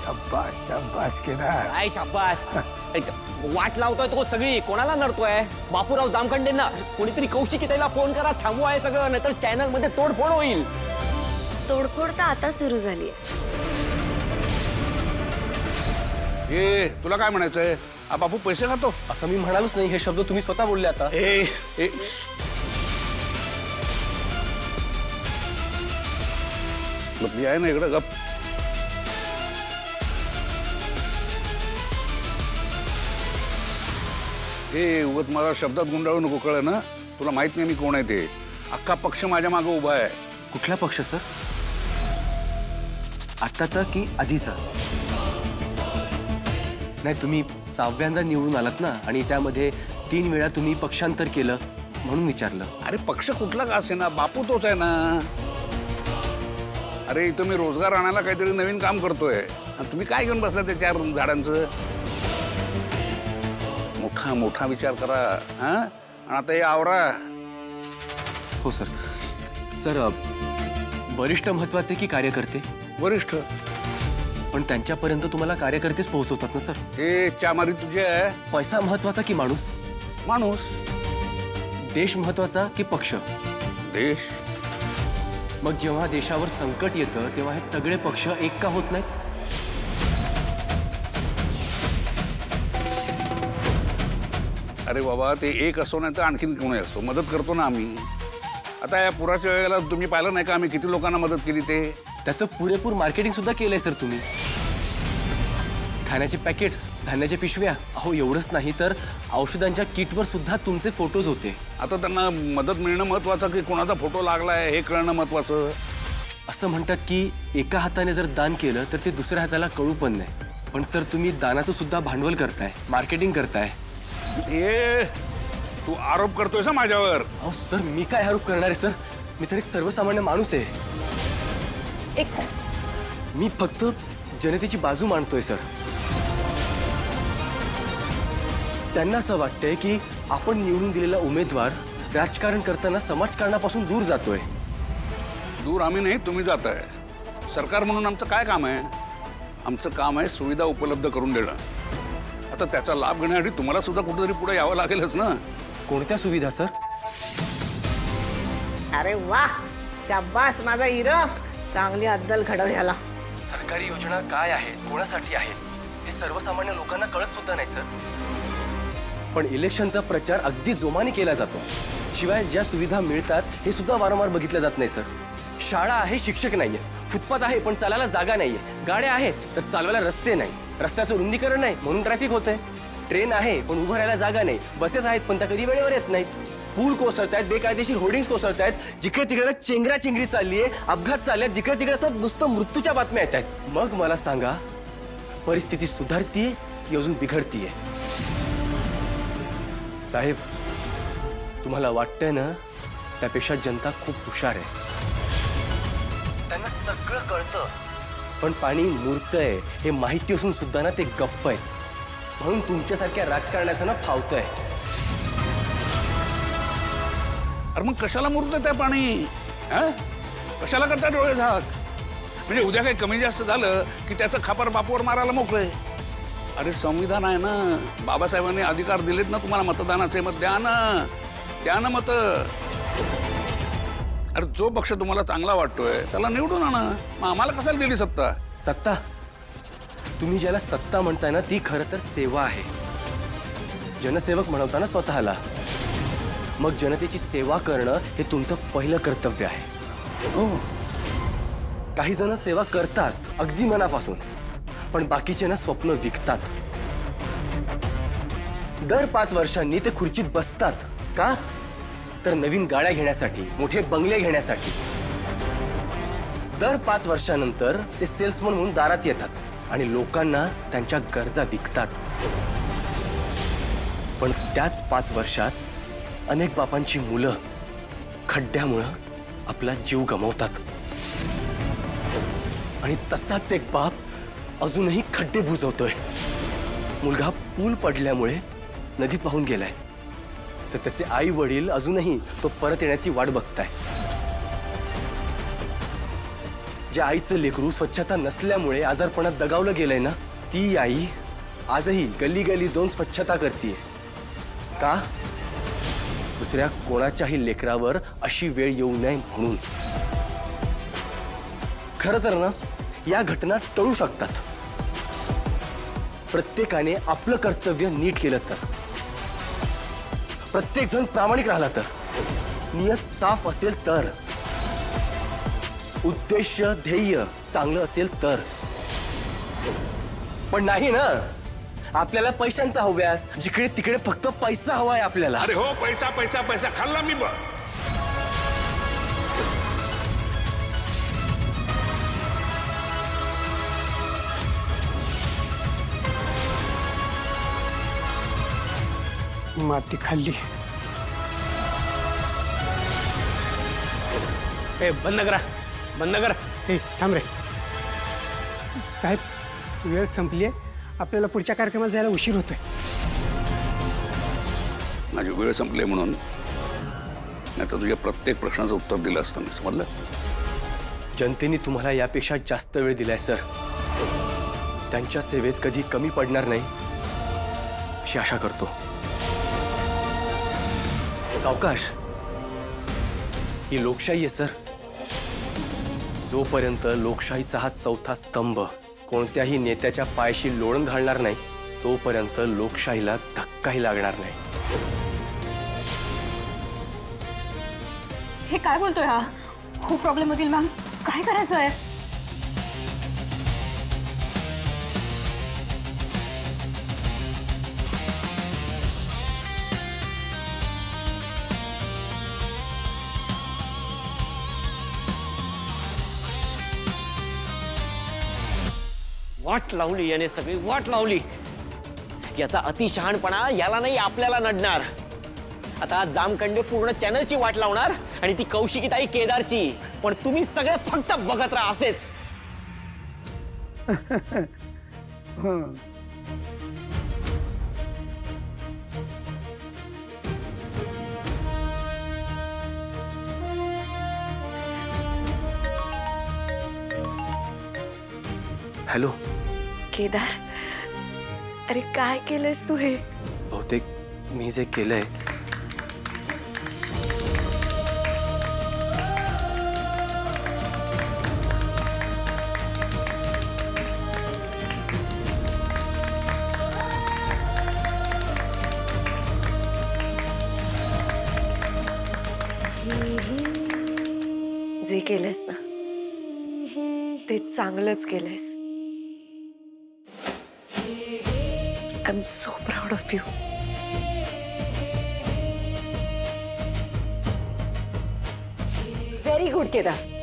शाबास शाबास केला. काय शाबास. वाट लावतोय तो सगळी, कोणाला नडतोय? बापूराव जामखंडेंना कोणीतरी कौशिकी त्याला फोन करा, थांबवाय सगळं, नाहीतर चॅनल मध्ये तोडफोड होईल. तोडफोड तर आता सुरू झाली. ए तुला काय म्हणायचंय? बापू पैसे खातो? असं मी म्हणालोच नाही, हे शब्द तुम्ही स्वतः बोलले आता. ए ए मी आहे ना इकडं गप. ए उगत मला शब्दात गुंडाळू नको, कळलं ना? तुला माहित नाही मी कोण आहे ते. अख्खा पक्ष माझ्या मागे उभा आहे. कुठला पक्ष सर? आत्ताचा की आधीचा? नाही, तुम्ही 6व्यांदा निवडून आलात ना, आणि त्यामध्ये 3 वेळा तुम्ही पक्षांतर केलं म्हणून विचारलं. अरे पक्ष कुठला का असे ना, बापू तोच आहे ना. अरे इथं मी रोजगार आणायला काहीतरी नवीन काम करतोय, आणि तुम्ही काय घेऊन बसला त्या 4 झाडांचं? मोठा मोठा विचार करा. हा, आणि आता हे आवरा. हो सर. सर, वरिष्ठ महत्वाचे की कार्यकर्ते? वरिष्ठ. पण त्यांच्यापर्यंत तुम्हाला कार्यकर्तेच पोहोचवतात ना सर. हे चामारी तुझी आहे. पैसा महत्वाचा की माणूस? माणूस. देश महत्वाचा की पक्ष? देश. मग जेव्हा देशावर संकट येतं तेव्हा हे सगळे पक्ष एक का होत नाहीत? अरे बाबा, ते एक असो नाही तर आणखीन कोणी असो, मदत करतो ना आम्ही. आता या पुराच्या वेळेला तुम्ही पाहिलं नाही का आम्ही किती लोकांना मदत केली ते? त्याचं पुरेपूर मार्केटिंग सुद्धा केलंय सर तुम्ही. खाण्याचे पॅकेट्स, धान्याच्या पिशव्या, अहो एवढंच नाही तर औषधांच्या किटवर सुद्धा तुमचे फोटोज होते. आता त्यांना मदत मिळणं महत्वाचं की कोणाचा फोटो लागलाय हे कळणं महत्वाचं? असं म्हणतात की एका हाताने जर दान केलं तर ते दुसऱ्या हाताला कळू पण नाही. पण सर तुम्ही दानाचं सुद्धा भांडवल करताय, मार्केटिंग करताय. ए तू आरोप करतोय ना माझ्यावर? अहो सर, मी काय आरोप करणार आहे सर? मी तर एक सर्वसामान्य माणूस आहे. मी फक्त जनतेची बाजू मांडतोय सर. त्यांना असं वाटतंय की आपण निवडून दिलेला उमेदवार राजकारण करताना समाजकारणापासून दूर जातोय. दूर आम्ही नाही, तुम्ही जाताय. सरकार म्हणून आमचं काय काम आहे? आमचं काम आहे सुविधा उपलब्ध करून देणं. आता त्याचा लाभ घेण्यासाठी तुम्हाला सुद्धा कुठेतरी पुढे यावं लागेलच ना. कोणत्या सुविधा सर? अरे वा, शाबास माझा हिरो. चांगली अद्दल घडव ह्याला. सरकारी योजना काय आहे, कोणासाठी आहे, हे सर्वसामान्य लोकांना कळत सुद्धा नाही सर. पण इलेक्शनचा प्रचार अगदी जोमाने केला जातो. शिवाय ज्या सुविधा मिळतात हे सुद्धा वारंवार बघितल्या जात नाही सर. शाळा आहे, शिक्षक नाहीये. फुटपाथ आहे पण चालायला जागा नाहीये. गाड्या आहेत तर चालवायला रस्ते नाही. रस्त्याचं रुंदीकरण नाही म्हणून ट्रॅफिक होतंय. ट्रेन आहे पण उभं राहायला जागा नाही. बसेस आहेत पण त्या कधी वेळेवर येत नाहीत. पूल कोसळत आहेत, बेकायदेशीर होर्डिंग्स कोसळत आहेत. जिकडे तिकडे चेंगरा चेंगरी चालली आहे, अपघात चालले आहेत. जिकडे तिकडे असं नुसतं मृत्यूच्या बातम्या येत आहेत. मग मला सांगा, परिस्थिती सुधारतीये की अजून बिघडतीये? साहेब, तुम्हाला वाटतंय ना, त्यापेक्षा जनता खूप हुशार आहे. त्यांना सगळं कळतं. पण पाणी मुरतंय हे माहिती असून सुद्धा ना ते गप्प आहेत. म्हणून तुमच्यासारख्या राजकारण्याचं ना फावतंय. अरे मग कशाला मुरतं त्या पाणी? कशाला करता डोळे झाक? म्हणजे उद्या काही कमी जास्त झालं की त्याचं खापर बापूवर मारायला मोकळे. अरे संविधान आहे ना, बाबासाहेबांनी अधिकार दिलेत ना तुम्हाला मतदानाचे. मत द्या ना मत. अरे जो पक्ष तुम्हाला चांगला वाटतोय त्याला निवडून आणा. मग आम्हाला कशाला दिली सत्ता? सत्ता? तुम्ही ज्याला सत्ता म्हणताय ना ती खरं तर सेवा आहे. जनसेवक म्हणवता ना स्वतःला. मग जनतेची सेवा करणं हे तुमचं पहिलं कर्तव्य आहे. हो. काही जण सेवा करतात अगदी मनापासून, पण बाकीचे ना स्वप्न विकतात. दर 5 वर्षांनी ते खुर्चीत बसतात. का? तर नवीन गाड्या घेण्यासाठी, मोठे बंगले घेण्यासाठी. दर 5 वर्षानंतर ते सेल्समन म्हणून दारात येतात आणि लोकांना त्यांच्या गरजा विकतात. पण त्याच 5 वर्षात अनेक बापांची मुलं खड्ड्यामुळं आपला जीव गमावतात. आणि तसाच एक बाप अजूनही खड्डे बुजवतोय. मुलगा पूल पडल्यामुळे नदीत वाहून गेलाय, तर त्याचे आई वडील अजूनही तो परत येण्याची वाट बघताय. ज्या आईचं लेकरू स्वच्छता नसल्यामुळे आजारपणात दगावलं गेलंय ना, ती आई आजही गली गली जाऊन स्वच्छता करते. का? दुसऱ्या कोणाच्याही लेकरावर अशी वेळ येऊ नये म्हणून. खरं तर ना, या घटना टळू शकतात प्रत्येकाने आपलं कर्तव्य नीट केलं तर, प्रत्येक जण प्रामाणिक राहिला तर, नियत साफ असेल तर, उद्देश ध्येय चांगलं असेल तर. पण नाही ना, आपल्याला पैशांचा हव्यास, जिकडे तिकडे फक्त पैसा हवाय आपल्याला. अरे हो, पैसा पैसा पैसा खाल्ला मी बघ. माती खाल्ली. ए बंद करा, बंद करा. हे थांब रे साहेब, वेळ संपली आहे. आपल्याला पुढच्या कार्यक्रमाला जायला उशीर होतोय. माझी वेळ संपली म्हणून नाही तर तुझ्या प्रत्येक प्रश्नाचं उत्तर दिलं असतं मी, समजलं? जनतेने तुम्हाला यापेक्षा जास्त वेळ दिलाय सर. त्यांच्या सेवेत कधी कमी पडणार नाही अशी आशा करतो. सावकाश, ही लोकशाही आहे सर. जोपर्यंत लोकशाहीचा हा चौथा स्तंभ कोणत्याही नेत्याच्या पायाशी लोळण घालणार नाही, तोपर्यंत लोकशाहीला धक्काही लागणार नाही. हे काय बोलतोय हा? खूप प्रॉब्लेम होतील मॅम. काय करायचं आहे? वाट लावली याने, सगळी वाट लावली. याचा अतिशहाणपणा याला नाही आपल्याला नडणार. आता जामखंडे पूर्ण चॅनलची वाट लावणार आणि ती कौशिकीताई केदारची. पण तुम्ही सगळे फक्त बघत राहा असेच. हॅलो केदार, अरे काय केलंयस तू हे? बहुतेक मी जे केलंय जे केलंयस ना, ते चांगलंच केलंयस. I am so proud of you. Very good Kedar.